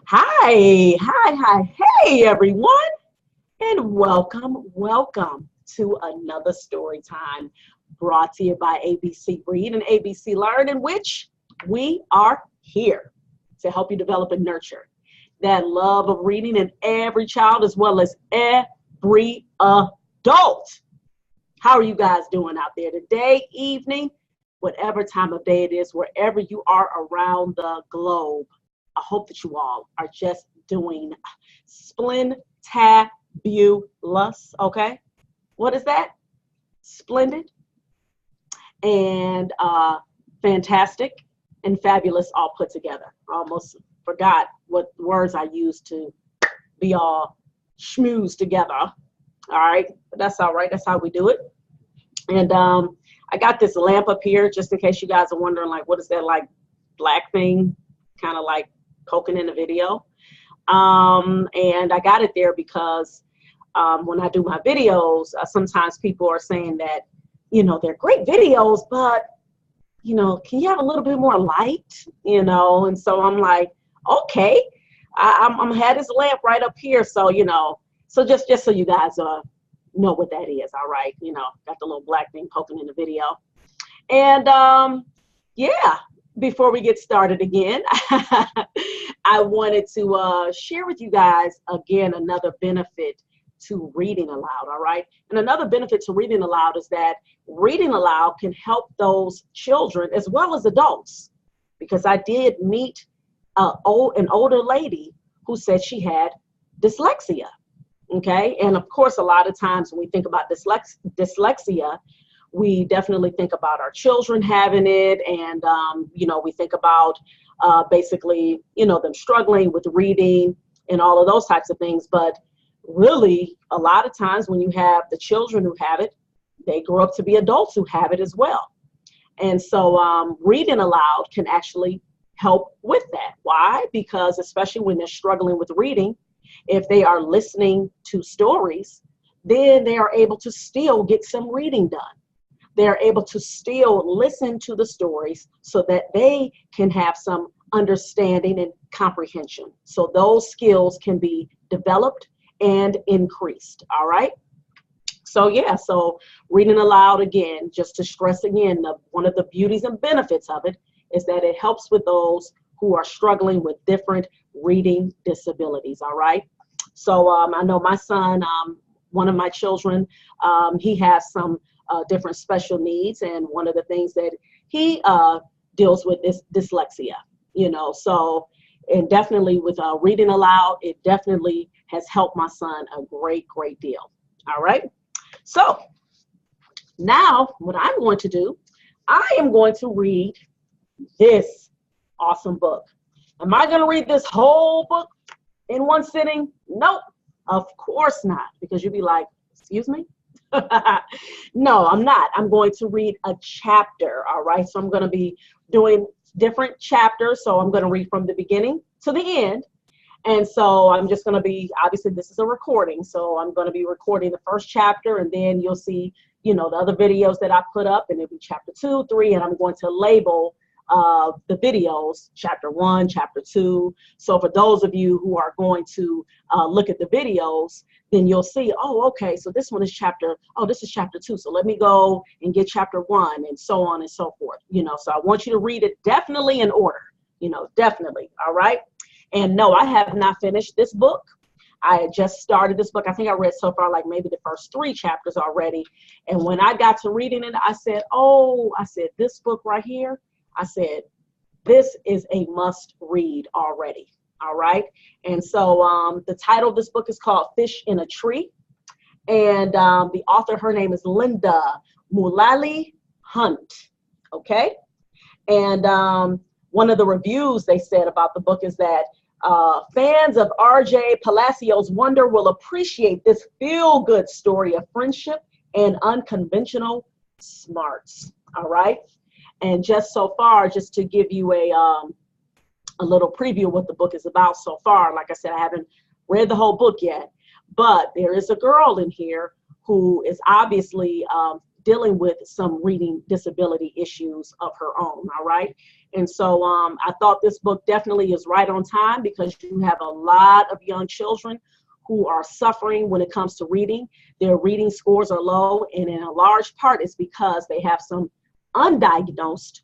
Hey everyone, and welcome to another story time brought to you by ABC Read and ABC Learn, in which we are here to help you develop and nurture that love of reading in every child as well as every adult. How are you guys doing out there today, evening, whatever time of day it is, wherever you are around the globe? I hope that you all are just doing splendabulous. Okay, what is that? Splendid and fantastic and fabulous all put together. I almost forgot what words I used to be all schmoozed together. All right, but that's all right. That's how we do it. And I got this lamp up here just in case you guys are wondering, like, what is that like black thing, kind of like poking in the video. And I got it there because when I do my videos, sometimes people are saying that, they're great videos, but, can you have a little bit more light, And so I'm like, okay, I'm had this lamp right up here. So, so just so you guys know what that is. All right. Got the little black thing poking in the video. And yeah, before we get started again, I wanted to share with you guys again another benefit to reading aloud. All right. And another benefit to reading aloud is that reading aloud can help those children as well as adults, because I did meet an older lady who said she had dyslexia. Okay. And of course, a lot of times when we think about dyslexia, we definitely think about our children having it. And, we think about basically, them struggling with reading and all of those types of things. But really, a lot of times when you have the children who have it, they grow up to be adults who have it as well. And so reading aloud can actually help with that. Why? Because especially when they're struggling with reading, if they are listening to stories, then they are able to still get some reading done. They're able to still listen to the stories so that they can have some understanding and comprehension. So those skills can be developed and increased. All right. So yeah, so reading aloud, again, just to stress again, one of the beauties and benefits of it is that it helps with those who are struggling with different reading disabilities. All right. So I know my son, one of my children, he has some different special needs. And one of the things that he deals with is dyslexia, so, and definitely with reading aloud, it definitely has helped my son a great deal. All right. So now what I'm going to do, I am going to read this awesome book. Am I going to read this whole book in one sitting? Nope, of course not, because you'd be like, excuse me? No, I'm not. I'm going to read a chapter. All right. So I'm going to be doing different chapters. So I'm going to read from the beginning to the end. And so I'm just going to be, obviously this is a recording. So I'm going to be recording the first chapter, and then you'll see, the other videos that I put up, and it'll be chapter 2, 3, and I'm going to label the videos, chapter 1, chapter 2. So for those of you who are going to look at the videos, then you'll see, oh, okay, so this one is this is chapter 2. So let me go and get chapter 1, and so on and so forth. So I want you to read it definitely in order, definitely. All right. And no, I have not finished this book. I had just started this book. I think I read so far like maybe the first 3 chapters already. And when I got to reading it, I said, this book right here, I said, this is a must read already. All right. And so the title of this book is called Fish in a Tree. And the author, her name is Linda Mullaly Hunt. Okay. And one of the reviews they said about the book is that fans of R.J. Palacios Wonder will appreciate this feel-good story of friendship and unconventional smarts. All right. And just so far, just to give you a little preview of what the book is about so far, like I said, I haven't read the whole book yet, but there is a girl in here who is obviously dealing with some reading disability issues of her own. All right. And so I thought this book definitely is right on time because you have a lot of young children who are suffering when it comes to reading. Their reading scores are low, and in a large part it's because they have some undiagnosed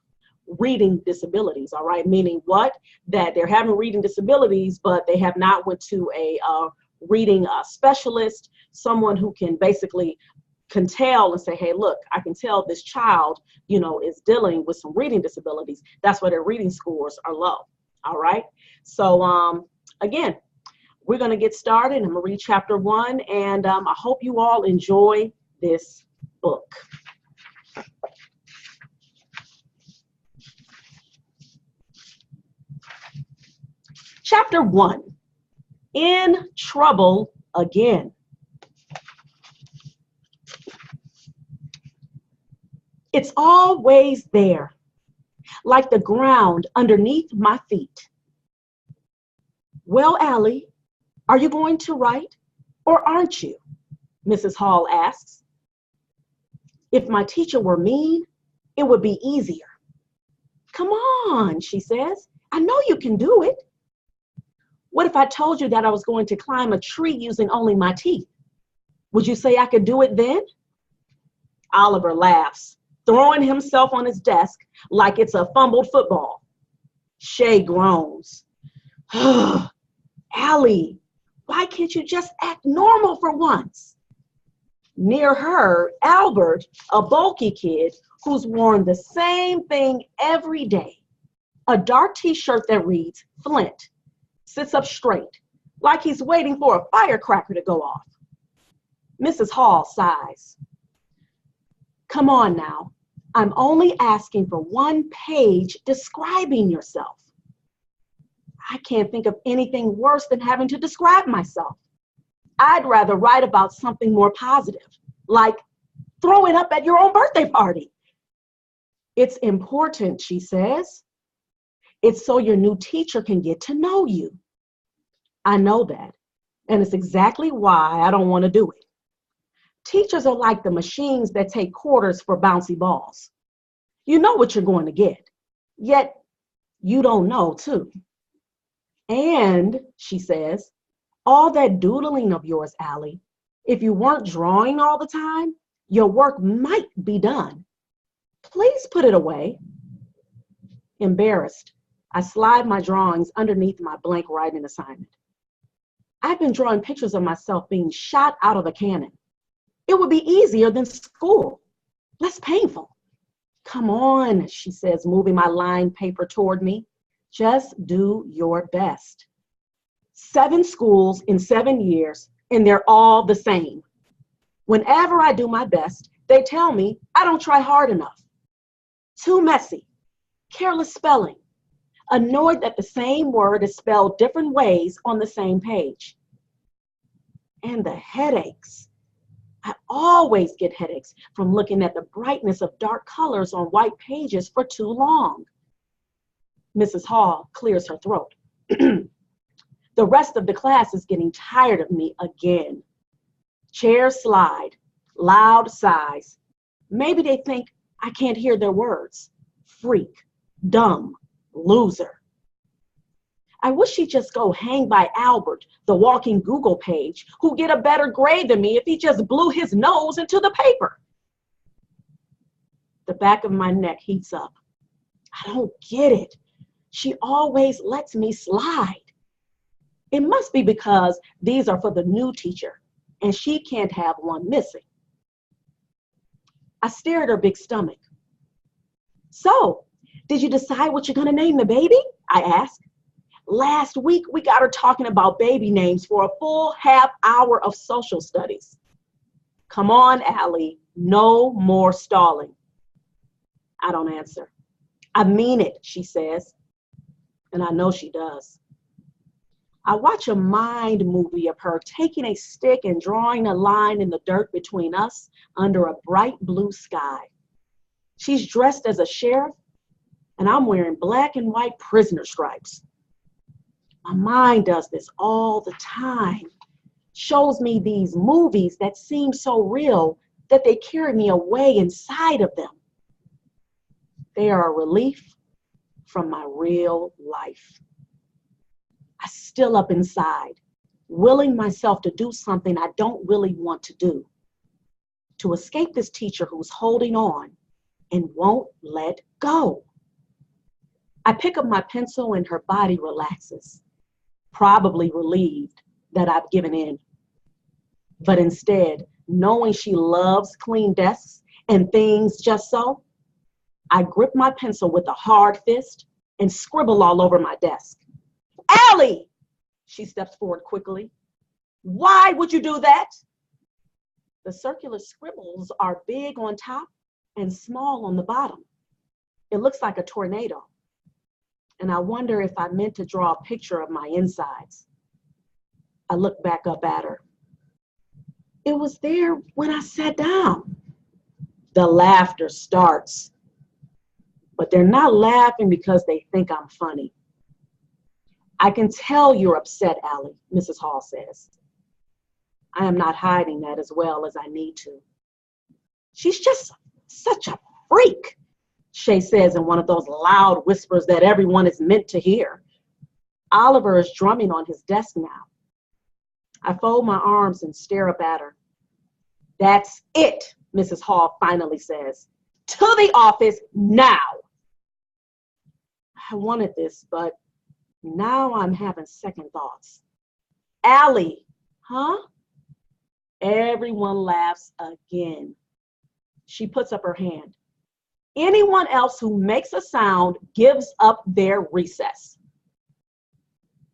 reading disabilities, all right? Meaning what? That they're having reading disabilities, but they have not went to a reading specialist, someone who can basically can tell and say, hey, look, I can tell this child, you know, is dealing with some reading disabilities. That's why their reading scores are low, all right? So again, we're gonna get started. I'm gonna read chapter 1, and I hope you all enjoy this book. Chapter 1, In Trouble Again. It's always there, like the ground underneath my feet. Well, Allie, are you going to write, or aren't you? Mrs. Hall asks. If my teacher were mean, it would be easier. Come on, she says. I know you can do it. What if I told you that I was going to climb a tree using only my teeth? Would you say I could do it then? Oliver laughs, throwing himself on his desk like it's a fumbled football. Shay groans. Allie, why can't you just act normal for once? Near her, Albert, a bulky kid who's worn the same thing every day, a dark t-shirt that reads Flint, sits up straight, like he's waiting for a firecracker to go off. Mrs. Hall sighs. Come on now, I'm only asking for one page describing yourself. I can't think of anything worse than having to describe myself. I'd rather write about something more positive, like throwing up at your own birthday party. It's important, she says. It's so your new teacher can get to know you. I know that, and it's exactly why I don't want to do it. Teachers are like the machines that take quarters for bouncy balls. You know what you're going to get, yet you don't know too. And, she says, all that doodling of yours, Allie, if you weren't drawing all the time, your work might be done. Please put it away. Embarrassed, I slide my drawings underneath my blank writing assignment. I've been drawing pictures of myself being shot out of a cannon. It would be easier than school, less painful. Come on, she says, moving my lined paper toward me. Just do your best. 7 schools in 7 years, and they're all the same. Whenever I do my best, they tell me I don't try hard enough. Too messy, careless spelling, annoyed that the same word is spelled different ways on the same page. And the headaches. I always get headaches from looking at the brightness of dark colors on white pages for too long. Mrs. Hall clears her throat. The rest of the class is getting tired of me again. Chairs slide, loud sighs. Maybe they think I can't hear their words. Freak, dumb, loser. I wish she'd just go hang by Albert, the walking Google page, who'd get a better grade than me if he just blew his nose into the paper. The back of my neck heats up. I don't get it. She always lets me slide. It must be because these are for the new teacher, and she can't have one missing. I stare at her big stomach. So, did you decide what you're going to name the baby? I ask. Last week, we got her talking about baby names for a full half hour of social studies. Come on, Allie, no more stalling. I don't answer. I mean it, she says, and I know she does. I watch a mind movie of her taking a stick and drawing a line in the dirt between us under a bright blue sky. She's dressed as a sheriff, and I'm wearing black and white prisoner stripes. My mind does this all the time. Shows me these movies that seem so real that they carry me away inside of them. They are a relief, from my real life. I still up inside, willing myself to do something I don't really want to do, to escape this teacher who's holding on and won't let go. I pick up my pencil and her body relaxes, probably relieved that I've given in. But instead, knowing she loves clean desks and things just so, I grip my pencil with a hard fist and scribble all over my desk. Allie, she steps forward quickly. Why would you do that? The circular scribbles are big on top and small on the bottom. It looks like a tornado. And I wonder if I meant to draw a picture of my insides. I look back up at her. It was there when I sat down. The laughter starts. But they're not laughing because they think I'm funny. I can tell you're upset, Allie, Mrs. Hall says. I am not hiding that as well as I need to. She's just such a freak, Shay says in one of those loud whispers that everyone is meant to hear. Oliver is drumming on his desk now. I fold my arms and stare up at her. That's it, Mrs. Hall finally says. To the office now. I wanted this, but now I'm having second thoughts. Allie, huh? Everyone laughs again. She puts up her hand. Anyone else who makes a sound gives up their recess.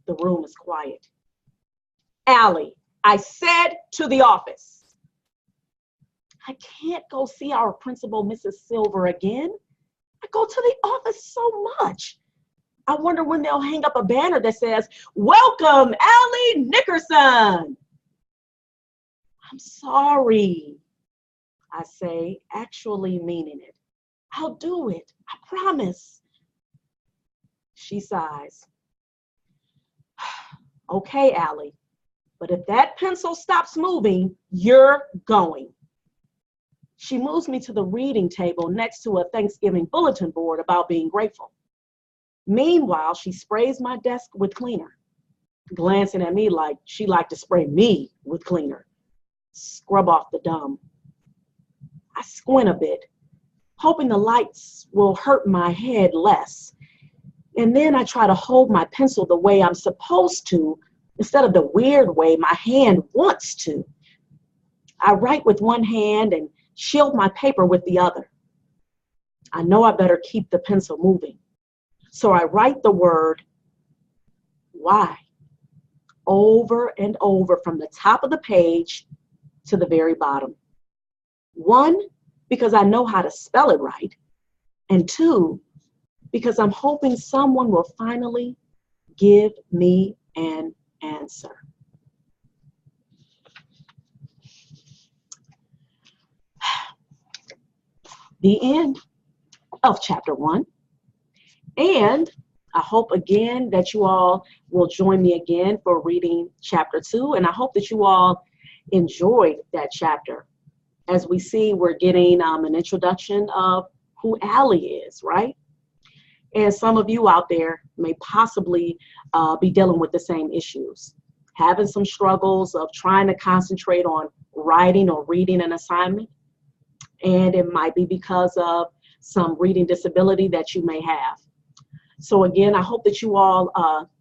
The room is quiet. Allie, I said to the office. I can't go see our principal, Mrs. Silver, again. I go to the office so much. I wonder when they'll hang up a banner that says, Welcome, Allie Nickerson. I'm sorry, I say, actually meaning it. I'll do it, I promise. She sighs. Okay, Allie, but if that pencil stops moving, you're going. She moves me to the reading table next to a Thanksgiving bulletin board about being grateful. Meanwhile, she sprays my desk with cleaner, glancing at me like she liked to spray me with cleaner. Scrub off the dumb. I squint a bit, hoping the lights will hurt my head less. And then I try to hold my pencil the way I'm supposed to, instead of the weird way my hand wants to. I write with one hand and shield my paper with the other. I know I better keep the pencil moving. So I write the word, why, over and over from the top of the page to the very bottom. One, because I know how to spell it right. And two, because I'm hoping someone will finally give me an answer. The end of chapter 1. And I hope again that you all will join me again for reading chapter 2. And I hope that you all enjoyed that chapter. As we see, we're getting an introduction of who Allie is, right? And some of you out there may possibly be dealing with the same issues, having some struggles of trying to concentrate on writing or reading an assignment. And it might be because of some reading disability that you may have. So again, I hope that you all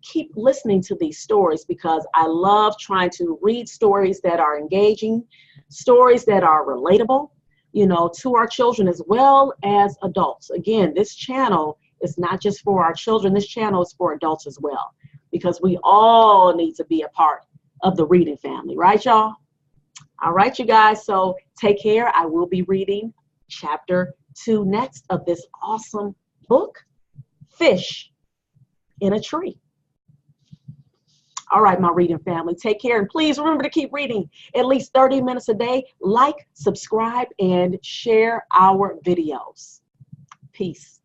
keep listening to these stories, because I love trying to read stories that are engaging, stories that are relatable, you know, to our children as well as adults. Again, this channel is not just for our children, this channel is for adults as well, because we all need to be a part of the reading family, right, y'all? All right, you guys, so take care. I will be reading chapter 2 next of this awesome book, Fish in a Tree. All right, my reading family, take care. And please remember to keep reading at least 30 minutes a day. Like, subscribe, and share our videos. Peace.